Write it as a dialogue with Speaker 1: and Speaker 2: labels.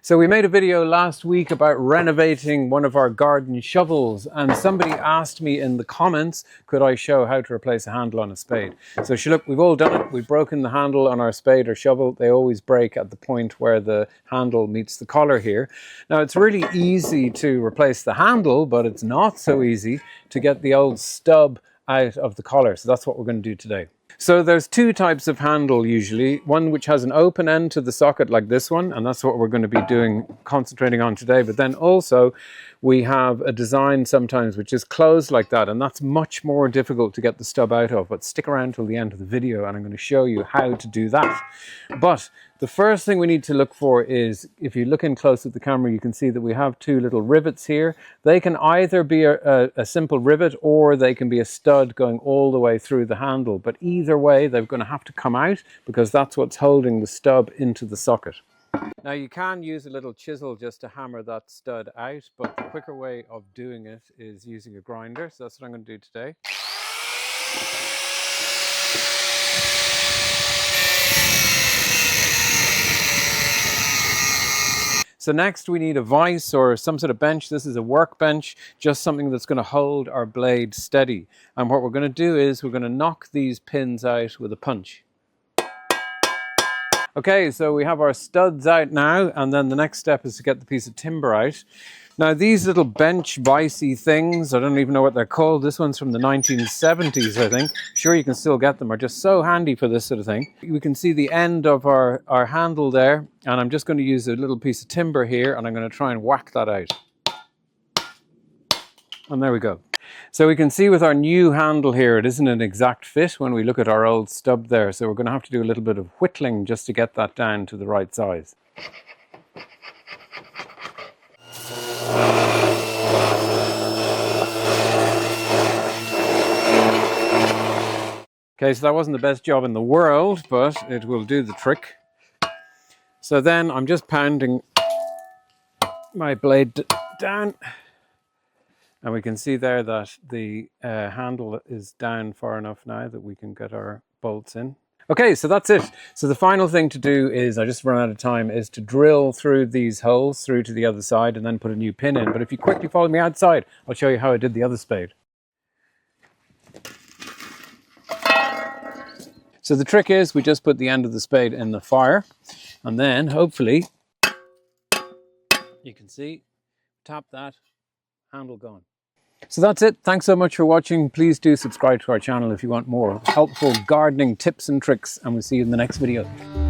Speaker 1: So we made a video last week about renovating one of our garden shovels, and somebody asked me in the comments, could I show how to replace a handle on a spade? So look, we've all done it. We've broken the handle on our spade or shovel. They always break at the point where the handle meets the collar here. Now it's really easy to replace the handle, but it's not so easy to get the old stub out of the collar. So that's what we're going to do today. So there's two types of handle usually, one which has an open end to the socket like this one, and that's what we're going to be concentrating on today. But then also we have a design sometimes which is closed like that, and that's much more difficult to get the stub out of. But stick around till the end of the video and I'm going to show you how to do that. But the first thing we need to look for is, if you look in close at the camera, you can see that we have two little rivets here. They can either be a simple rivet, or they can be a stud going all the way through the handle. But either way, they're going to have to come out because that's what's holding the stub into the socket. Now you can use a little chisel just to hammer that stud out, but the quicker way of doing it is using a grinder. So that's what I'm going to do today. So next we need a vise or some sort of bench. This is a workbench, just something that's going to hold our blade steady. And what we're going to do is we're going to knock these pins out with a punch. Okay, so we have our studs out now, and then the next step is to get the piece of timber out. Now these little bench vicey things, I don't even know what they're called. This one's from the 1970s, I think. Sure, you can still get them, are just so handy for this sort of thing. We can see the end of our handle there, and I'm just going to use a little piece of timber here, and I'm going to try and whack that out. And there we go. So we can see with our new handle here, it isn't an exact fit when we look at our old stub there. So we're going to have to do a little bit of whittling just to get that down to the right size. Okay, so that wasn't the best job in the world, but it will do the trick. So then I'm just pounding my blade down. And we can see there that the handle is down far enough now that we can get our bolts in. Okay, so that's it. So the final thing to do is, I just run out of time, is to drill through these holes through to the other side and then put a new pin in. But if you quickly follow me outside, I'll show you how I did the other spade. So the trick is we just put the end of the spade in the fire, and then hopefully you can see, tap that, handle gone. So that's it. Thanks so much for watching. Please do subscribe to our channel if you want more helpful gardening tips and tricks, and we'll see you in the next video.